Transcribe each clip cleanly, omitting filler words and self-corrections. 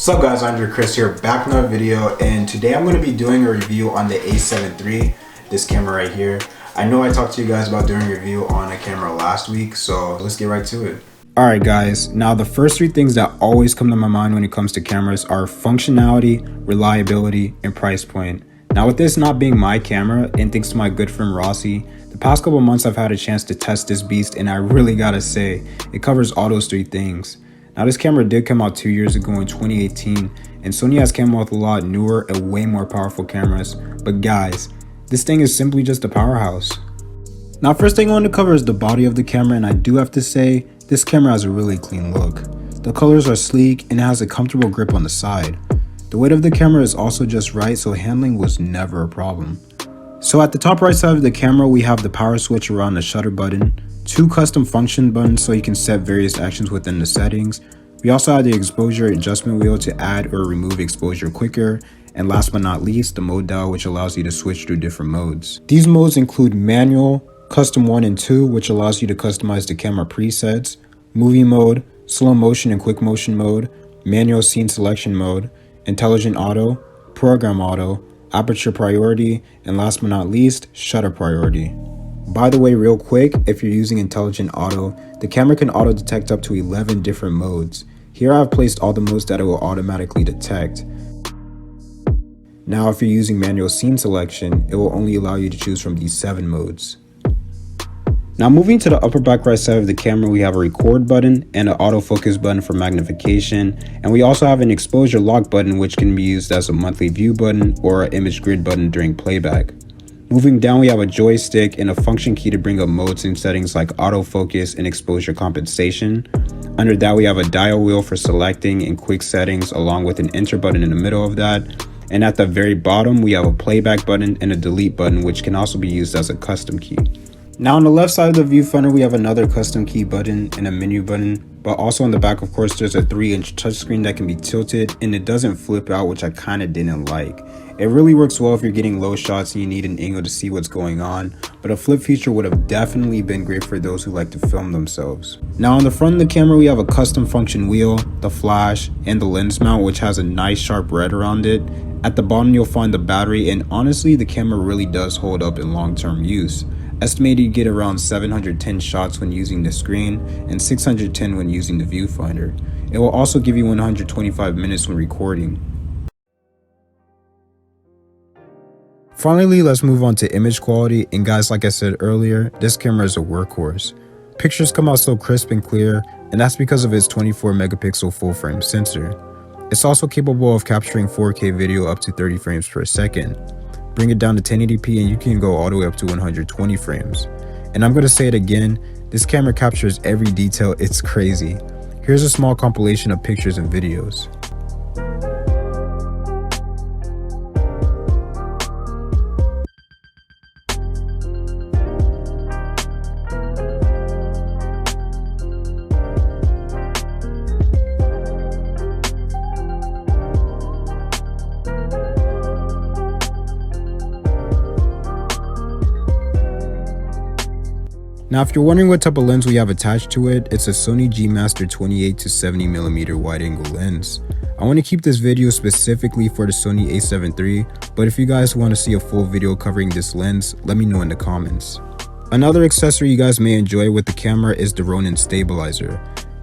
What's up guys, IANDROIDCHRIS here, back with another video, and today I'm going to be doing a review on the A7 III, this camera right here. I know I talked to you guys about doing a review on a camera last week, so let's get right to it. Alright guys, now the first three things that always come to my mind when it comes to cameras are functionality, reliability, and price point. Now with this not being my camera, and thanks to my good friend Rossi, the past couple months I've had a chance to test this beast, and I really gotta say, it covers all those three things. Now this camera did come out 2 years ago in 2018, and Sony has come out with a lot newer and way more powerful cameras, but guys, this thing is simply just a powerhouse. Now first thing I want to cover is the body of the camera, and I do have to say, this camera has a really clean look. The colors are sleek and it has a comfortable grip on the side. The weight of the camera is also just right, so handling was never a problem. So at the top right side of the camera we have the power switch around the shutter button, two custom function buttons so you can set various actions within the settings. We also have the exposure adjustment wheel to add or remove exposure quicker, and last but not least, the mode dial, which allows you to switch through different modes. These modes include manual, custom 1 and 2, which allows you to customize the camera presets, movie mode, slow motion and quick motion mode, manual scene selection mode, intelligent auto, program auto, aperture priority, and last but not least, shutter priority. By the way, real quick, if you're using intelligent auto, the camera can auto detect up to 11 different modes. Here I've placed all the modes that it will automatically detect. Now if you're using manual scene selection, it will only allow you to choose from these 7 modes. Now moving to the upper back right side of the camera, we have a record button and an autofocus button for magnification, and we also have an exposure lock button which can be used as a monthly view button or an image grid button during playback. Moving down, we have a joystick and a function key to bring up modes and settings like autofocus and exposure compensation. Under that, we have a dial wheel for selecting and quick settings, along with an enter button in the middle of that. And at the very bottom, we have a playback button and a delete button, which can also be used as a custom key. Now on the left side of the viewfinder, we have another custom key button and a menu button, but also on the back, of course, there's a 3-inch touchscreen that can be tilted and it doesn't flip out, which I kind of didn't like. It really works well if you're getting low shots and you need an angle to see what's going on, but a flip feature would have definitely been great for those who like to film themselves. Now on the front of the camera, we have a custom function wheel, the flash, and the lens mount, which has a nice sharp red around it. At the bottom, you'll find the battery, and honestly, the camera really does hold up in long-term use. Estimated you get around 710 shots when using the screen and 610 when using the viewfinder. It will also give you 125 minutes when recording. Finally, let's move on to image quality, and guys, like I said earlier, this camera is a workhorse. Pictures come out so crisp and clear, and that's because of its 24 megapixel full frame sensor. It's also capable of capturing 4K video up to 30 frames per second. Bring it down to 1080p and you can go all the way up to 120 frames. And I'm going to say it again, this camera captures every detail, it's crazy. Here's a small compilation of pictures and videos. Now if you're wondering what type of lens we have attached to it, it's a Sony G Master 28 to 70mm wide angle lens. I want to keep this video specifically for the Sony A7 III, but if you guys want to see a full video covering this lens, let me know in the comments. Another accessory you guys may enjoy with the camera is the Ronin stabilizer.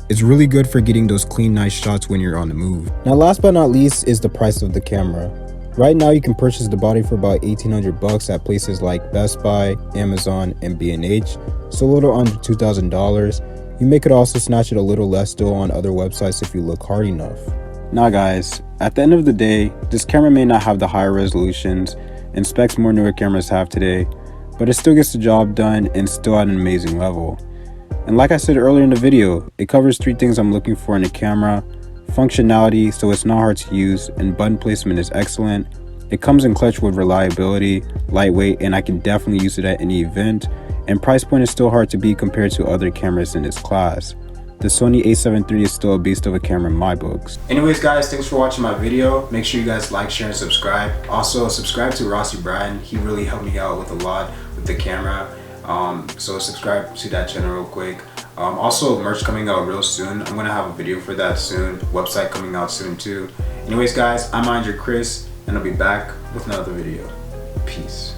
It's really good for getting those clean, nice shots when you're on the move. Now last but not least is the price of the camera. Right now you can purchase the body for about $1,800 at places like Best Buy, Amazon, and B&H, so a little under $2,000. You may could also snatch it a little less still on other websites if you look hard enough. Now guys, at the end of the day, this camera may not have the higher resolutions and specs more newer cameras have today, but it still gets the job done and still at an amazing level. And like I said earlier in the video, it covers 3 things I'm looking for in a camera: functionality, so it's not hard to use, and button placement is excellent. It comes in clutch with reliability, lightweight, and I can definitely use it at any event, and price point is still hard to beat compared to other cameras in its class. The Sony A7 III is still a beast of a camera in my books. Anyways guys, thanks for watching my video. Make sure you guys like, share, and subscribe. Also subscribe to Rossi Brian. He really helped me out with a lot with the camera. So subscribe to that channel real quick. Also merch coming out real soon. I'm gonna have a video for that soon. Website coming out soon too. Anyways guys, I'm iAndroidChris, and I'll be back with another video. Peace.